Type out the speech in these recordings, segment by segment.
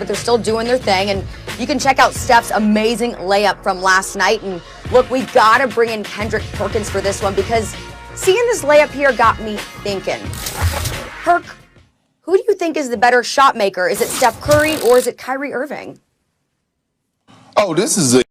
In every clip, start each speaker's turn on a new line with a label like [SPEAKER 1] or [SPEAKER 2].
[SPEAKER 1] but they're still doing their thing. And you can check out Steph's amazing layup from last night. And look, we got to bring in Kendrick Perkins for this one because seeing this layup here got me thinking. Perk, who do you think is the better shot maker? Is it Steph Curry or is it Kyrie Irving?
[SPEAKER 2] Oh, this is an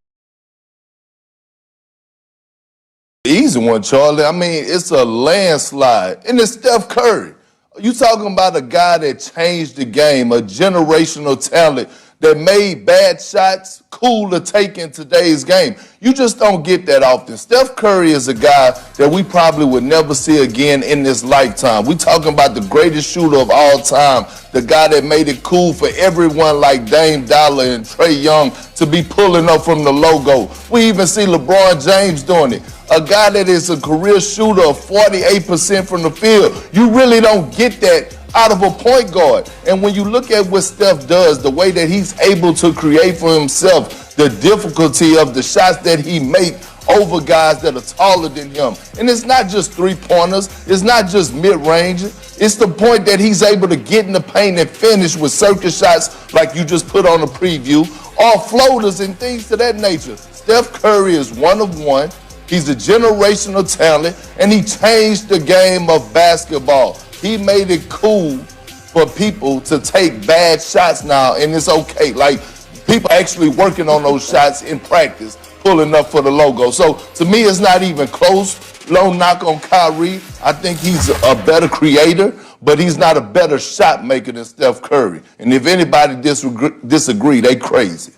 [SPEAKER 2] easy one, Charlie. I mean, it's a landslide. And it's Steph Curry. You talking about a guy that changed the game, a generational talent that made bad shots cool to take in today's game. You just don't get that often. Steph Curry is a guy that we probably would never see again in this lifetime. We talking about the greatest shooter of all time, the guy that made it cool for everyone like Dame Dollar and Trae Young to be pulling up from the logo. We even see LeBron James doing it. A guy that is a career shooter of 48% from the field. You really don't get that out of a point guard. And when you look at what Steph does, the way that he's able to create for himself, the difficulty of the shots that he makes over guys that are taller than him. And it's not just three-pointers. It's not just mid-range. It's the point that he's able to get in the paint and finish with circus shots like you just put on the preview, or floaters and things to that nature. Steph Curry is one of one. He's a generational talent, and he changed the game of basketball. He made it cool for people to take bad shots now, and it's okay. Like, people actually working on those shots in practice, pulling up for the logo. So, to me, it's not even close. Low knock on Kyrie. I think he's a better creator, but he's not a better shot maker than Steph Curry. And if anybody disagree, they crazy.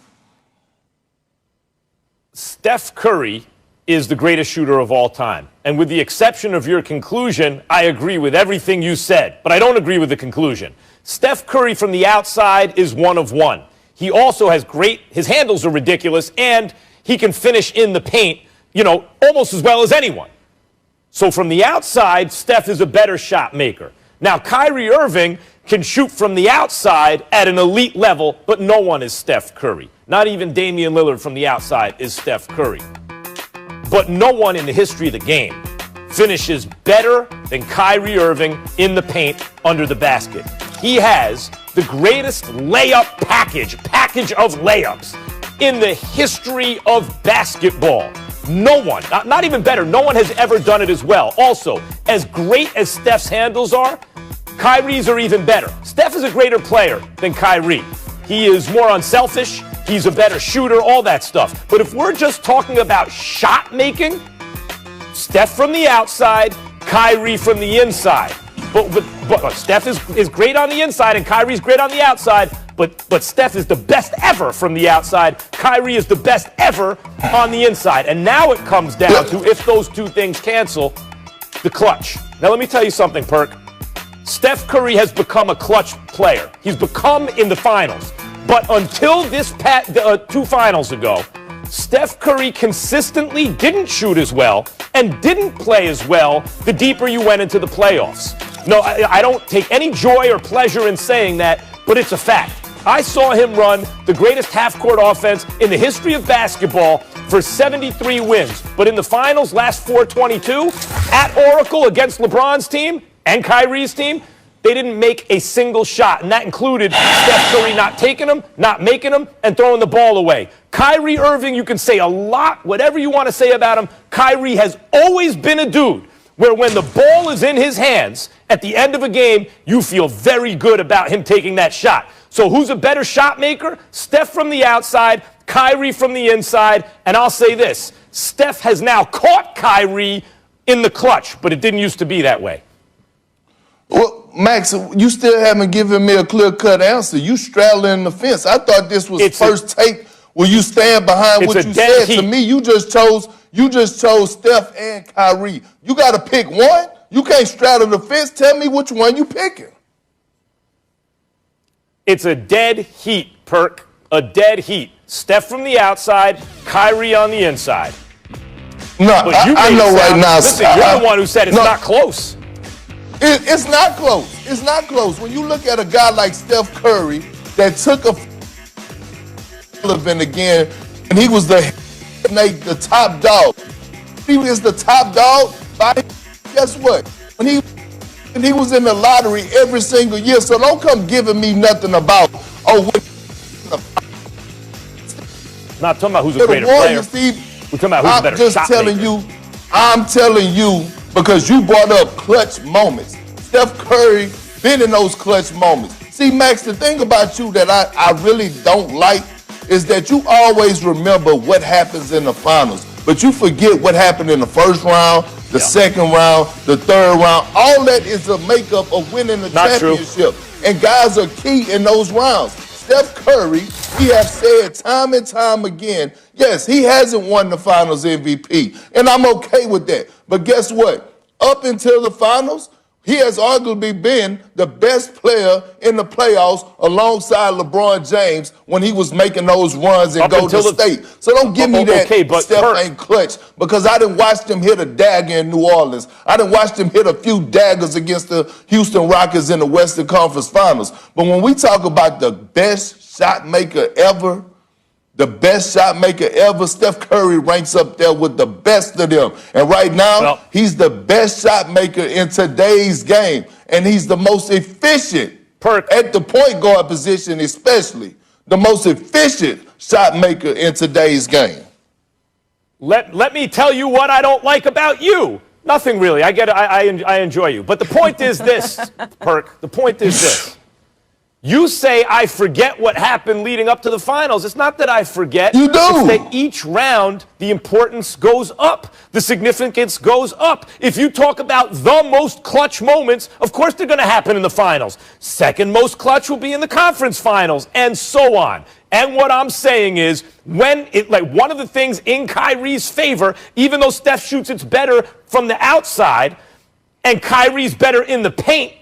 [SPEAKER 3] Steph Curry is the greatest shooter of all time. And with the exception of your conclusion, I agree with everything you said, but I don't agree with the conclusion. Steph Curry from the outside is one of one. He also has his handles are ridiculous, and he can finish in the paint, almost as well as anyone. So from the outside, Steph is a better shot maker. Now, Kyrie Irving can shoot from the outside at an elite level, but no one is Steph Curry. Not even Damian Lillard from the outside is Steph Curry. But no one in the history of the game finishes better than Kyrie Irving in the paint under the basket. He has the greatest layup package of layups in the history of basketball. No one, not even better, no one has ever done it as well. Also, as great as Steph's handles are, Kyrie's are even better. Steph is a greater player than Kyrie. He is more unselfish. He's a better shooter, all that stuff. But if we're just talking about shot making, Steph from the outside, Kyrie from the inside. But Steph is great on the inside and Kyrie's great on the outside. But Steph is the best ever from the outside. Kyrie is the best ever on the inside. And now it comes down to, if those two things cancel, the clutch. Now let me tell you something, Perk. Steph Curry has become a clutch player. He's become in the finals. But until this two finals ago, Steph Curry consistently didn't shoot as well and didn't play as well the deeper you went into the playoffs. No, I don't take any joy or pleasure in saying that, but it's a fact. I saw him run the greatest half-court offense in the history of basketball for 73 wins. But in the finals, last 422, at Oracle against LeBron's team and Kyrie's team, they didn't make a single shot, and that included Steph Curry not taking them, not making them, and throwing the ball away. Kyrie Irving, you can say a lot, whatever you want to say about him. Kyrie has always been a dude where when the ball is in his hands at the end of a game, you feel very good about him taking that shot. So who's a better shot maker? Steph from the outside, Kyrie from the inside, and I'll say this. Steph has now caught Kyrie in the clutch, but it didn't used to be that way.
[SPEAKER 2] Well, Max, you still haven't given me a clear-cut answer. You straddling the fence. I thought this was first take where you stand behind what you said. To me, you just chose Steph and Kyrie. You got to pick one. You can't straddle the fence. Tell me which one you picking.
[SPEAKER 3] It's a dead heat, Perk. A dead heat. Steph from the outside, Kyrie on the inside.
[SPEAKER 2] No, I know right now.
[SPEAKER 3] Listen, you're the one who said it's not close.
[SPEAKER 2] It's not close. It's not close. When you look at a guy like Steph Curry that took a relevant again, and he was the top dog. He was the top dog. Guess what? When he was in the lottery every single year. So don't come giving me nothing about,
[SPEAKER 3] Not talking about who's a
[SPEAKER 2] For
[SPEAKER 3] greater
[SPEAKER 2] the
[SPEAKER 3] player.
[SPEAKER 2] Warriors, Steve,
[SPEAKER 3] We're talking about who's a better shot maker.
[SPEAKER 2] I'm telling you, because you brought up clutch moments. Steph Curry been in those clutch moments. See, Max, the thing about you that I really don't like is that you always remember what happens in the finals, but you forget what happened in the first round, the second round, the third round. All that is a makeup of winning the championship. And guys are key in those rounds. Steph Curry, we have said time and time again, yes, he hasn't won the finals MVP, and I'm okay with that. But guess what? Up until the finals, he has arguably been the best player in the playoffs alongside LeBron James when he was making those runs in Golden State. So don't give me that Steph ain't clutch, because I didn't watch him hit a dagger in New Orleans. I didn't watch him hit a few daggers against the Houston Rockets in the Western Conference Finals. But when we talk about the best shot maker ever, Steph Curry ranks up there with the best of them. And right now, he's the best shot maker in today's game. And he's the most efficient at the point guard position, especially the most efficient shot maker in today's game.
[SPEAKER 3] Let me tell you what I don't like about you. Nothing really. I get it. I enjoy you. But the point is this, Perk. The point is this. You say I forget what happened leading up to the finals. It's not that I forget.
[SPEAKER 2] You do.
[SPEAKER 3] It's that each round, the importance goes up. The significance goes up. If you talk about the most clutch moments, of course they're going to happen in the finals. Second most clutch will be in the conference finals, and so on. And what I'm saying is, one of the things in Kyrie's favor, even though Steph shoots it's better from the outside, and Kyrie's better in the paint,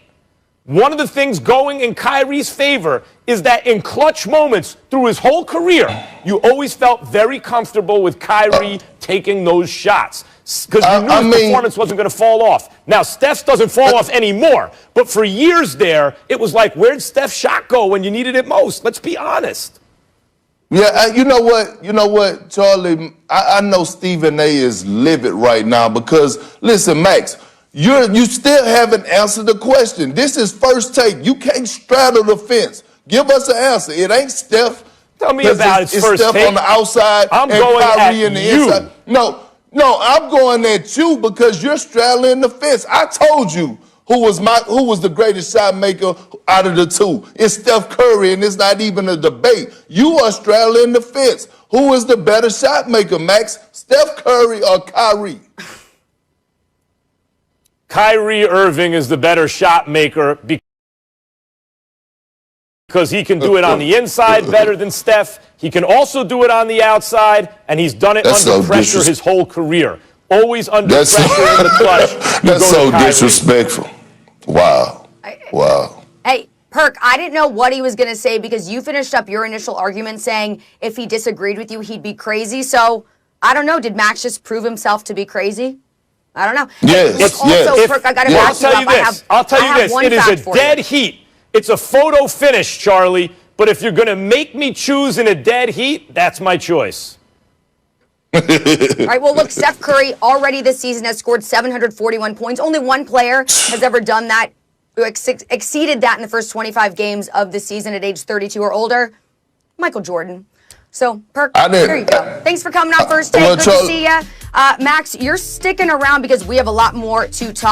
[SPEAKER 3] one of the things going in Kyrie's favor is that in clutch moments through his whole career, you always felt very comfortable with Kyrie taking those shots because you knew his performance wasn't going to fall off. Now, Steph's doesn't fall off anymore, but for years there, it was like, where'd Steph's shot go when you needed it most? Let's be honest.
[SPEAKER 2] Yeah, you know what, Charlie? I know Stephen A. is livid right now because, listen, Max, you still haven't answered the question. This is First Take. You can't straddle the fence. Give us an answer. It ain't Steph.
[SPEAKER 3] Tell me about it's First
[SPEAKER 2] Steph
[SPEAKER 3] Take.
[SPEAKER 2] on the outside
[SPEAKER 3] I'm
[SPEAKER 2] and
[SPEAKER 3] going
[SPEAKER 2] Kyrie
[SPEAKER 3] at
[SPEAKER 2] in the
[SPEAKER 3] you.
[SPEAKER 2] inside. No, I'm going at you because you're straddling the fence. I told you who was the greatest shot maker out of the two. It's Steph Curry, and it's not even a debate. You are straddling the fence. Who is the better shot maker, Max? Steph Curry or Kyrie?
[SPEAKER 3] Kyrie Irving is the better shot maker because he can do it on the inside better than Steph. He can also do it on the outside, and he's done it under pressure his whole career. Always under pressure in the clutch.
[SPEAKER 2] That's so disrespectful. Wow.
[SPEAKER 1] Hey, Perk, I didn't know what he was going to say because you finished up your initial argument saying if he disagreed with you, he'd be crazy. So, I don't know. Did Max just prove himself to be crazy? I don't know.
[SPEAKER 2] Yes.
[SPEAKER 1] Perk, I got to back you up.
[SPEAKER 3] I'll tell you this. It is a dead heat. It's a photo finish, Charlie. But if you're going to make me choose in a dead heat, that's my choice.
[SPEAKER 1] All right, well, look, Steph Curry already this season has scored 741 points. Only one player has ever done that, who exceeded that in the first 25 games of the season at age 32 or older, Michael Jordan. So, Perk, there you go. Thanks for coming on First Take. Good to see you. Max, you're sticking around because we have a lot more to talk